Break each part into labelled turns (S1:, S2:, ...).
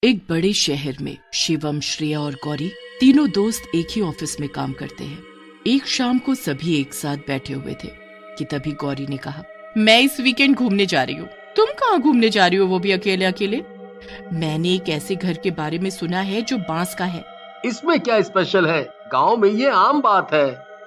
S1: एक बड़े शहर में शिवम, श्रेया और गौरी तीनों दोस्त एक ही ऑफिस में काम करते हैं। एक शाम को सभी एक साथ बैठे हुए थे कि तभी गौरी ने कहा, मैं इस वीकेंड घूमने जा रही हूँ। तुम कहाँ घूमने जा रही हो, वो भी अकेले अकेले? मैंने एक ऐसे घर के बारे में सुना है जो बांस का है।
S2: इसमें क्या स्पेशल है? गांव में ये आम बात है।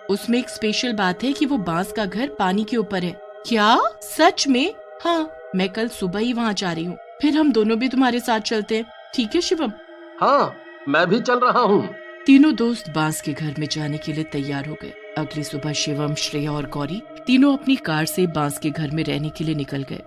S1: उसमें एक स्पेशल बात है कि वो बांस का घर पानी के ऊपर है। क्या सच में? हाँ, मैं कल सुबह ही वहाँ जा रही हूँ। फिर हम दोनों भी तुम्हारे साथ चलते हैं, ठीक है शिवम?
S2: हाँ, मैं भी चल रहा हूँ।
S1: तीनों दोस्त बांस के घर में जाने के लिए तैयार हो गए। अगली सुबह शिवम, श्रेया और गौरी तीनों अपनी कार से बांस के घर में रहने के लिए निकल गए।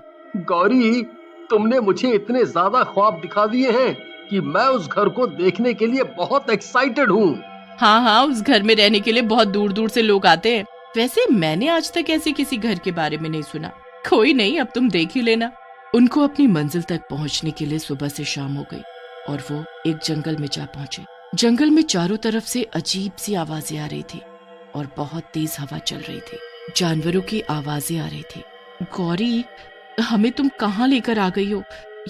S2: गौरी, तुमने मुझे इतने ज्यादा ख्वाब दिखा दिए हैं कि मैं उस घर को देखने के लिए बहुत एक्साइटेड हूँ।
S1: हाँ, उस घर में रहने के लिए बहुत दूर दूर से लोग आते हैं। वैसे मैंने आज तक ऐसे किसी घर के बारे में नहीं सुना। कोई नहीं, अब तुम देख ही लेना। उनको अपनी मंजिल तक पहुंचने के लिए सुबह से शाम हो गई और वो एक जंगल में जा पहुंचे। जंगल में चारों तरफ से अजीब सी आवाजें आ रही थी और बहुत तेज हवा चल रही थी। जानवरों की आवाजें आ रही थी। गौरी, हमें तुम कहाँ लेकर आ गई हो?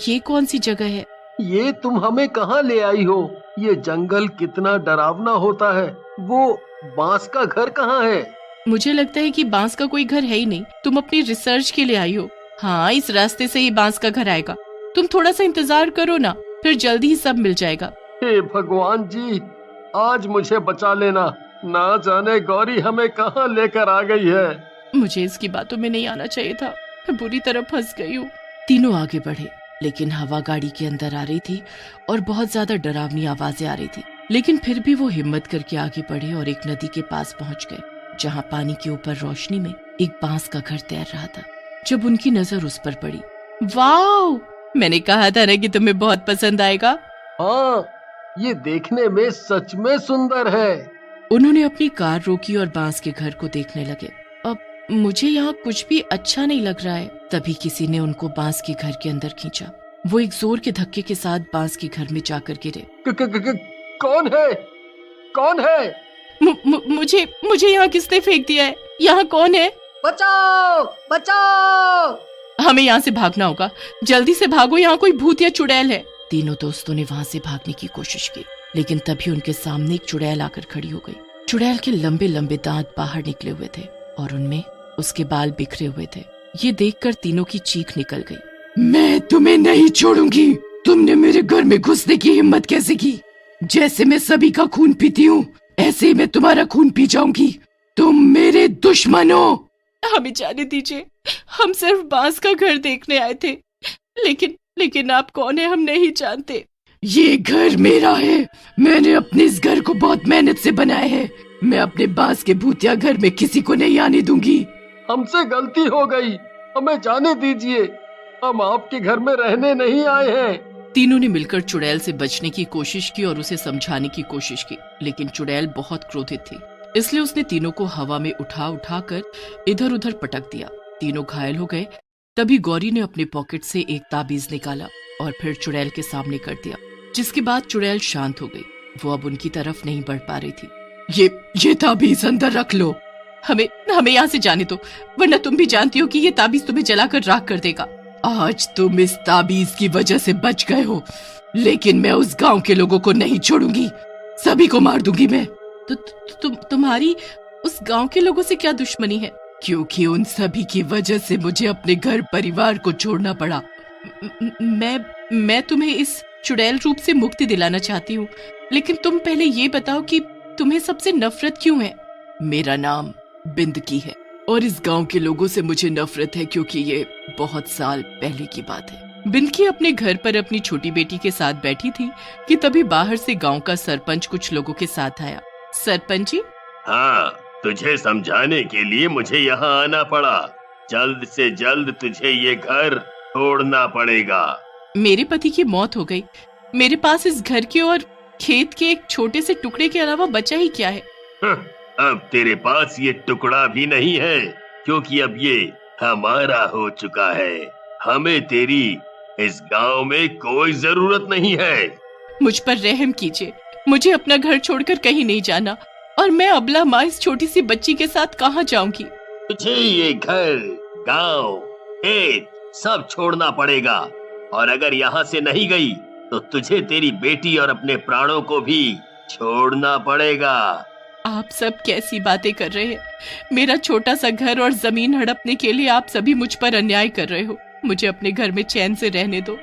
S1: ये कौन सी जगह है?
S2: ये तुम हमें कहाँ ले आई हो? ये जंगल कितना डरावना होता है। वो बांस का घर कहाँ है?
S1: मुझे लगता है कि बांस का कोई घर है ही नहीं। तुम अपनी रिसर्च के लिए आई हो। हाँ, इस रास्ते से ही बांस का घर आएगा। तुम थोड़ा सा इंतजार करो ना, फिर जल्दी ही सब मिल जाएगा।
S2: हे भगवान जी, आज मुझे बचा लेना। ना जाने गौरी हमें कहाँ लेकर आ गई है।
S1: मुझे इसकी बातों में नहीं आना चाहिए था। मैं बुरी तरह फंस गई हूँ। तीनों आगे बढ़े, लेकिन हवा गाड़ी के अंदर आ रही थी और बहुत ज्यादा डरावनी आवाजें आ रही थी। लेकिन फिर भी वो हिम्मत करके आगे बढ़े और एक नदी के पास पहुंच गए, जहाँ पानी के ऊपर रोशनी में एक बांस का घर तैर रहा था। जब उनकी नजर उस पर पड़ी, वाओ! मैंने कहा था ना कि तुम्हें बहुत पसंद आएगा।
S2: हाँ, ये देखने में सच में सुंदर है।
S1: उन्होंने अपनी कार रोकी और बांस के घर को देखने लगे। अब मुझे यहाँ कुछ भी अच्छा नहीं लग रहा है। तभी किसी ने उनको बांस के घर के अंदर खींचा। वो एक जोर के धक्के के साथ बांस के घर में जाकर गिरे।
S2: कौन है? कौन है?
S1: मुझे यहाँ किसने फेंक दिया है? यहाँ कौन है?
S2: बचाओ! बचाओ!
S1: हमें यहाँ से भागना होगा। जल्दी से भागो, यहाँ कोई भूत या चुड़ैल है। तीनों दोस्तों ने वहाँ से भागने की कोशिश की, लेकिन तभी उनके सामने एक चुड़ैल आकर खड़ी हो गई। चुड़ैल के लंबे लंबे दांत बाहर निकले हुए थे और उनमें उसके बाल बिखरे हुए थे। ये देखकर तीनों की चीख निकल गई। मैं तुम्हें नहीं छोड़ूंगी। तुमने मेरे घर में घुसने की हिम्मत कैसे की? जैसे मैं सभी का खून पीती हूँ, ऐसे ही मैं तुम्हारा खून पी जाऊंगी। तुम मेरे दुश्मन हो। हमें जाने दीजिए, हम सिर्फ बांस का घर देखने आए थे। लेकिन आप कौन है, हम नहीं जानते। ये घर मेरा है। मैंने अपने इस घर को बहुत मेहनत से बनाया है। मैं अपने बांस के भूतिया घर में किसी को नहीं आने दूंगी।
S2: हमसे गलती हो गई, हमें जाने दीजिए। हम आपके घर में रहने नहीं आए हैं।
S1: तीनों ने मिलकर चुड़ैल से बचने की कोशिश की और उसे समझाने की कोशिश की, लेकिन चुड़ैल बहुत क्रोधित थी, इसलिए उसने तीनों को हवा में उठा कर इधर उधर पटक दिया। तीनों घायल हो गए। तभी गौरी ने अपने पॉकेट से एक ताबीज निकाला और फिर चुड़ैल के सामने कर दिया, जिसके बाद चुड़ैल शांत हो गई। वो अब उनकी तरफ नहीं बढ़ पा रही थी। ये ताबीज अंदर रख लो। हमें यहाँ से जाने दो, वरना तुम भी जानती हो कि ये ताबीज तुम्हें जलाकर राख कर देगा। आज तुम इस ताबीज की वजह से बच गए हो, लेकिन मैं उस गांव के लोगों को नहीं छोड़ूंगी। सभी को मार दूंगी मैं। तुम्हारी उस गांव के लोगों से क्या दुश्मनी है? क्योंकि उन सभी की वजह से मुझे अपने घर परिवार को छोड़ना पड़ा। मैं तुम्हें इस चुड़ैल रूप से मुक्ति दिलाना चाहती हूँ, लेकिन तुम पहले ये बताओ कि तुम्हें सबसे नफरत क्यों है? मेरा नाम बिंदकी है और इस गांव के लोगों से मुझे नफरत है क्योंकि ये बहुत साल पहले की बात है। बिंदकी अपने घर पर अपनी छोटी बेटी के साथ बैठी थी कि तभी बाहर से गांव का सरपंच कुछ लोगों के साथ आया। सरपंच जी?
S3: हाँ, तुझे समझाने के लिए मुझे यहाँ आना पड़ा। जल्द से जल्द तुझे ये घर छोड़ना पड़ेगा।
S1: मेरे पति की मौत हो गई। मेरे पास इस घर के और खेत के एक छोटे से टुकड़े के अलावा बचा ही क्या है?
S3: अब तेरे पास ये टुकड़ा भी नहीं है, क्योंकि अब ये हमारा हो चुका है। हमें तेरी इस गांव में कोई जरूरत नहीं है।
S1: मुझ पर रहम कीजिए। मुझे अपना घर छोड़कर कहीं नहीं जाना, और मैं अबला माँ इस छोटी सी बच्ची के साथ कहाँ जाऊंगी?
S3: तुझे ये घर, गांव, खेत सब छोड़ना पड़ेगा, और अगर यहाँ से नहीं गई तो तुझे तेरी बेटी और अपने प्राणों को भी छोड़ना पड़ेगा।
S1: आप सब कैसी बातें कर रहे हैं? मेरा छोटा सा घर और जमीन हड़पने के लिए आप सभी मुझ पर अन्याय कर रहे हो। मुझे अपने घर में चैन से रहने दो।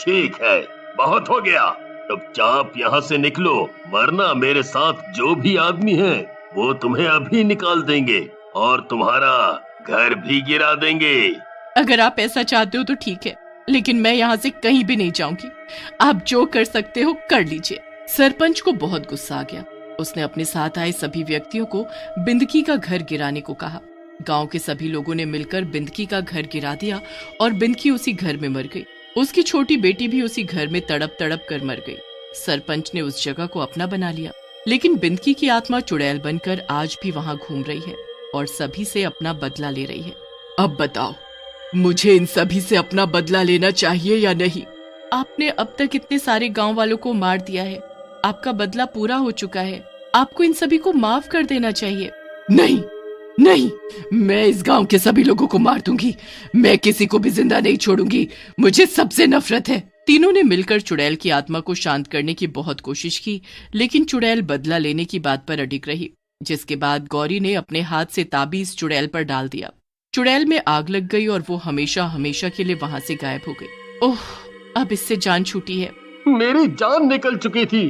S3: ठीक है, बहुत हो गया। चुपचाप यहाँ से निकलो, वरना मेरे साथ जो भी आदमी है वो तुम्हें अभी निकाल देंगे और तुम्हारा घर भी गिरा देंगे।
S1: अगर आप ऐसा चाहते हो तो ठीक है, लेकिन मैं यहाँ से कहीं भी नहीं जाऊंगी। आप जो कर सकते हो कर लीजिए। सरपंच को बहुत गुस्सा आ गया। उसने अपने साथ आए सभी व्यक्तियों को बिंदकी का घर गिराने को कहा। गांव के सभी लोगों ने मिलकर बिंदकी का घर गिरा दिया और बिंदकी उसी घर में मर गई। उसकी छोटी बेटी भी उसी घर में तड़प तड़प कर मर गई। सरपंच ने उस जगह को अपना बना लिया, लेकिन बिंदकी की आत्मा चुड़ैल बनकर आज भी वहां घूम रही है और सभी से अपना बदला ले रही है। अब बताओ, मुझे इन सभी से अपना बदला लेना चाहिए या नहीं? आपने अब तक इतने सारे गांव वालों को मार दिया है। आपका बदला पूरा हो चुका है। आपको इन सभी को माफ कर देना चाहिए। नहीं नहीं, मैं इस गांव के सभी लोगों को मार दूंगी। मैं किसी को भी जिंदा नहीं छोड़ूंगी। मुझे सबसे नफरत है। तीनों ने मिलकर चुड़ैल की आत्मा को शांत करने की बहुत कोशिश की, लेकिन चुड़ैल बदला लेने की बात पर अडिग रही, जिसके बाद गौरी ने अपने हाथ से ताबीज चुड़ैल पर डाल दिया। चुड़ैल में आग लग गई और वो हमेशा हमेशा के लिए वहां से गायब हो गई। ओह, अब इससे जान छूटी है।
S2: मेरी जान निकल चुकी थी।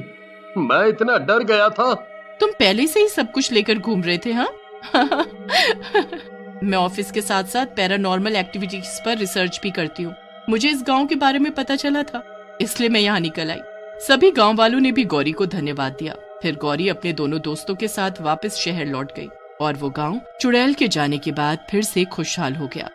S2: मैं इतना डर गया था।
S1: तुम पहले से ही सब कुछ लेकर घूम रहे थे, हाँ? मैं ऑफिस के साथ साथ पैरानॉर्मल एक्टिविटीज पर रिसर्च भी करती हूँ। मुझे इस गांव के बारे में पता चला था, इसलिए मैं यहाँ निकल आई। सभी गांव वालों ने भी गौरी को धन्यवाद दिया। फिर गौरी अपने दोनों दोस्तों के साथ वापस शहर लौट गई और वो गांव चुड़ैल के जाने के बाद फिर से खुशहाल हो गया।